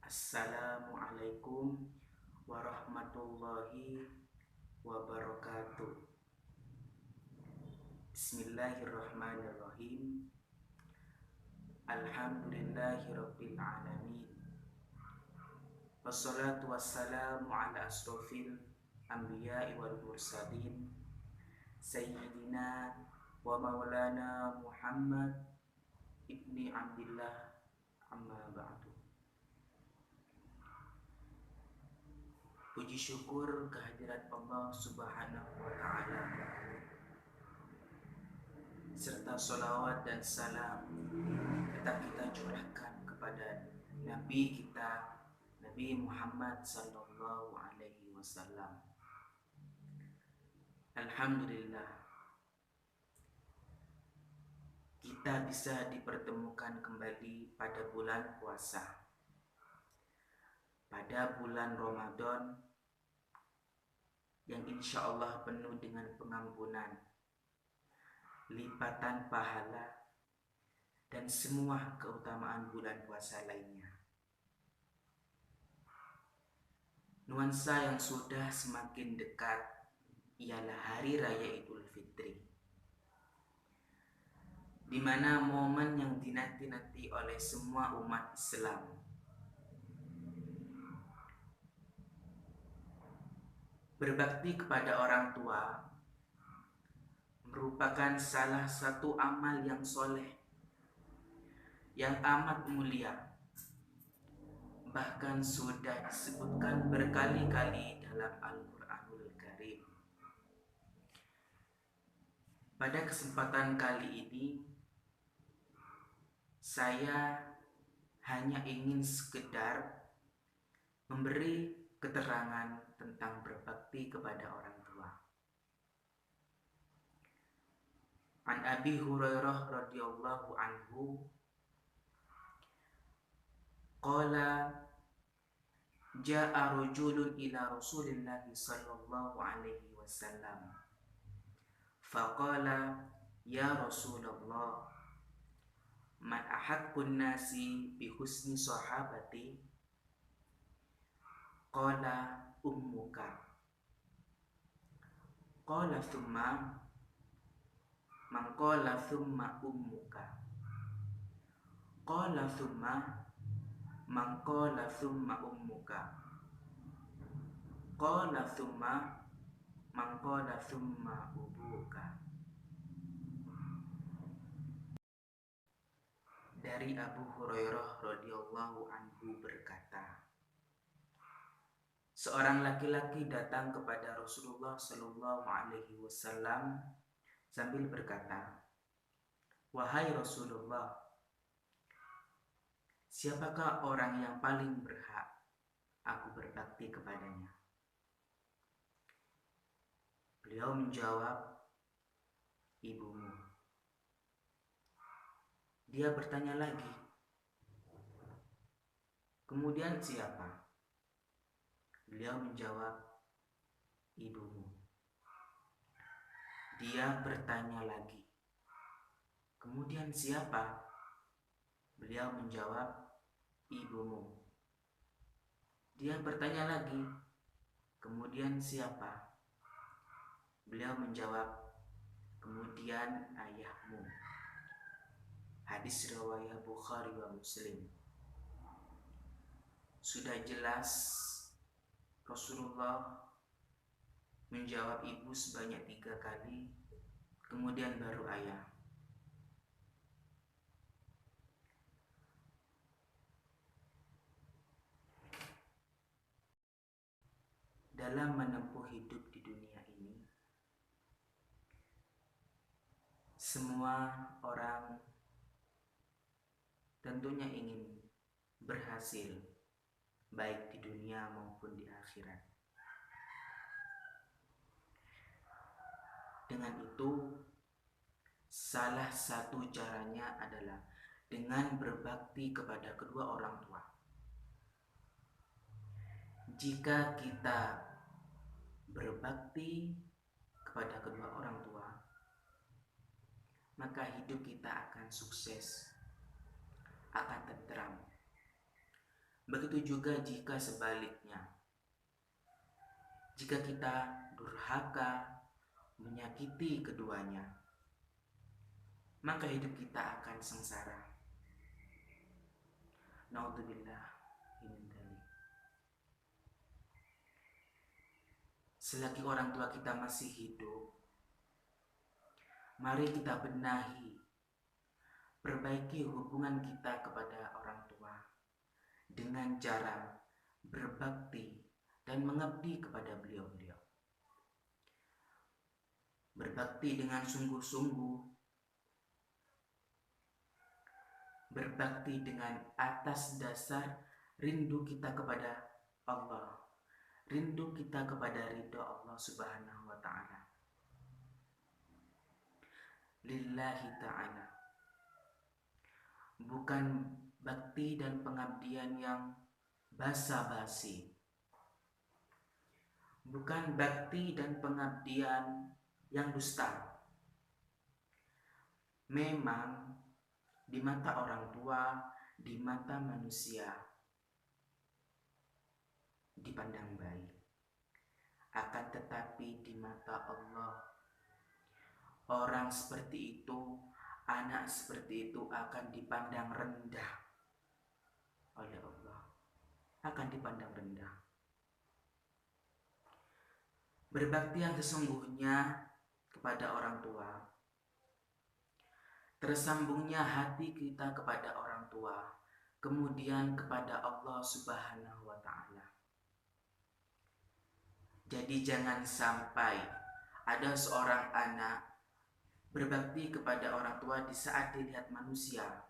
Assalamualaikum warahmatullahi wabarakatuh. Bismillahirrahmanirrahim. Alhamdulillahirabbil alamin. Wassalatu wassalamu ala asrofil anbiya'i wal mursalin Sayyidina wa maulana Muhammad ibni Abdillah, amma ba'du. Puji syukur kehadirat Allah Subhanahu wa ta'ala, serta sholawat dan salam tetap kita curahkan kepada Nabi kita, Nabi Muhammad sallallahu alaihi wasallam. Alhamdulillah, kita bisa dipertemukan kembali pada bulan puasa, pada bulan Ramadan yang insya Allah penuh dengan pengampunan, lipatan pahala, dan semua keutamaan bulan puasa lainnya. Nuansa yang sudah semakin dekat ialah Hari Raya Idul Fitri, di mana momen yang dinanti-nanti oleh semua umat Islam. Berbakti kepada orang tua merupakan salah satu amal yang soleh, yang amat mulia, bahkan sudah disebutkan berkali-kali dalam Al-Quranul Karim. Pada kesempatan kali ini, saya hanya ingin sekedar memberi keterangan tentang berbakti kepada orang tua. An Abi Hurairah radhiyallahu anhu qala ja'a rajulun ila Rasulillah sallallahu alaihi wasallam faqala ya Rasulullah man ahaqqun nasi bi husni sahabati qala ummuka qala thumma man qala thumma ummuka qala thumma man qala thumma ummuka qala thumma man qala thumma ubuka. Dari Abu Hurairah radhiyallahu anhu berkata, seorang laki-laki datang kepada Rasulullah sallallahu alaihi wasallam sambil berkata, wahai Rasulullah, siapakah orang yang paling berhak aku berbakti kepadanya? Beliau menjawab, ibumu. Dia bertanya lagi, kemudian siapa? Beliau menjawab, ibumu. Dia bertanya lagi, kemudian siapa? Beliau menjawab, ibumu. Dia bertanya lagi, kemudian siapa? Beliau menjawab, kemudian ayahmu. Hadis riwayat Bukhari wa Muslim. Sudah jelas Rasulullah menjawab ibu sebanyak 3 kali, kemudian baru ayah. Dalam menempuh hidup di dunia ini, semua orang tentunya ingin berhasil, baik di dunia maupun di akhirat. Dengan itu, salah satu caranya adalah dengan berbakti kepada kedua orang tua. Jika kita berbakti kepada kedua orang tua, maka hidup kita akan sukses, akan tentram. Begitu juga jika sebaliknya, jika kita durhaka, menyakiti keduanya, maka hidup kita akan sengsara. Naudzubillah min dzalik. Selagi orang tua kita masih hidup, mari kita benahi, perbaiki hubungan kita kepada orang tua dengan cara berbakti dan mengabdi kepada beliau-beliau. Berbakti dengan sungguh-sungguh, berbakti dengan atas dasar rindu kita kepada Allah, rindu kita kepada ridho Allah Subhanahu wa ta'ala, lillahi ta'ala. Bukan bakti dan pengabdian yang basa-basi, bukan bakti dan pengabdian yang dusta. Memang di mata orang tua, di mata manusia dipandang baik, akan tetapi di mata Allah, orang seperti itu, anak seperti itu akan dipandang rendah oleh Allah, akan dipandang rendah. Berbakti yang sesungguhnya kepada orang tua, tersambungnya hati kita kepada orang tua, kemudian kepada Allah Subhanahu wa ta'ala. Jadi jangan sampai ada seorang anak berbakti kepada orang tua di saat dilihat manusia,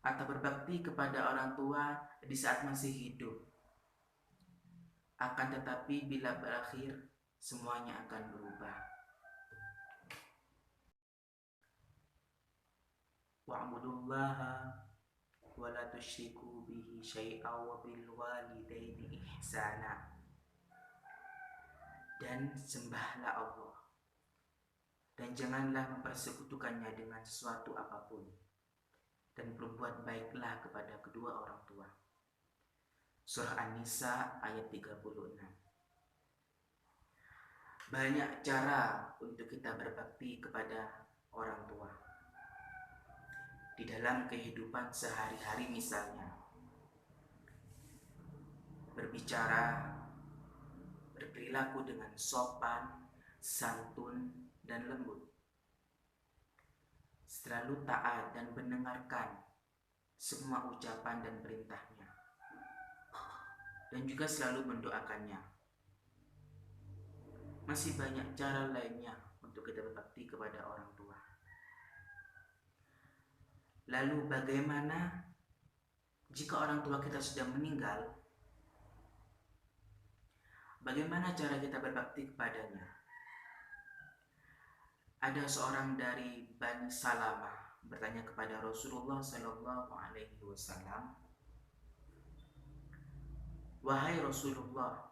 atau berbakti kepada orang tua di saat masih hidup. Akan tetapi bila berakhir, semuanya akan berubah. Wa'budullaha wa la tusyriku bihi syai'an wa bil walidaini ihsana. Dan sembahlah Allah, dan janganlah mempersekutukannya dengan sesuatu apapun, dan berbuat baiklah kepada kedua orang tua. Surah An-Nisa ayat 36. Banyak cara untuk kita berbakti kepada orang tua di dalam kehidupan sehari-hari, misalnya berbicara, berperilaku dengan sopan, santun, dan lembut, selalu taat dan mendengarkan semua ucapan dan perintahnya, dan juga selalu mendoakannya. Masih banyak cara lainnya untuk kita berbakti kepada orang tua. Lalu bagaimana jika orang tua kita sudah meninggal? Bagaimana cara kita berbakti kepadanya? Ada seorang dari Bani Salamah bertanya kepada Rasulullah Sallallahu Alaihi Wasallam, "Wahai Rasulullah,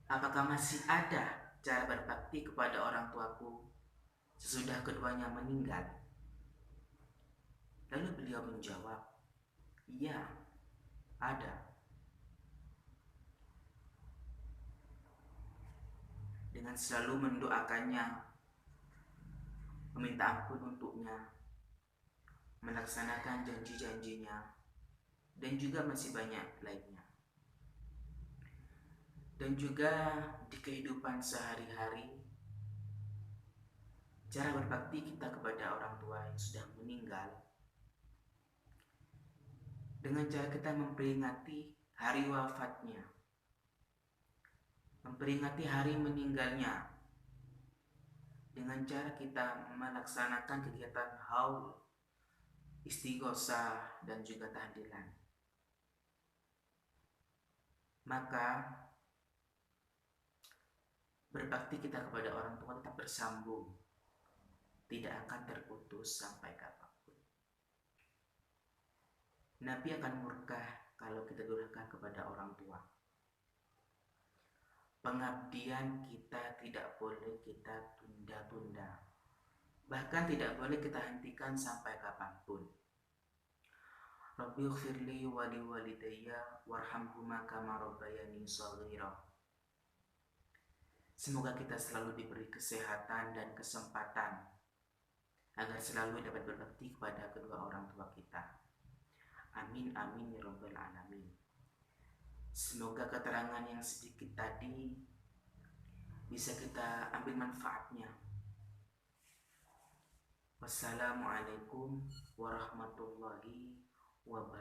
apakah masih ada cara berbakti kepada orang tuaku sesudah keduanya meninggal?" Lalu beliau menjawab, "Iya, ada." Dengan selalu mendoakannya, meminta ampun untuknya, melaksanakan janji-janjinya, dan juga masih banyak lainnya. Dan juga di kehidupan sehari-hari, cara berbakti kita kepada orang tua yang sudah meninggal dengan cara kita memperingati hari wafatnya, memperingati hari meninggalnya, dengan cara kita melaksanakan kegiatan haul, istighosah, dan juga tahlilan. Maka berbakti kita kepada orang tua tetap bersambung, tidak akan terputus sampai kapanpun. Nabi akan murka kalau kita durhaka kepada orang tua. Pengabdian kita tidak boleh kita tunda-tunda, bahkan tidak boleh kita hentikan sampai kapanpun. Rabbi ighfirli wa liwalidayya warhamhuma kama rabbayani shaghira. Semoga kita selalu diberi kesehatan dan kesempatan agar selalu dapat berbakti kepada kedua orang tua kita. Amin amin ya rabbal alamin. Semoga keterangan yang sedikit tadi bisa kita ambil manfaatnya. Wassalamualaikum warahmatullahi wabarakatuh.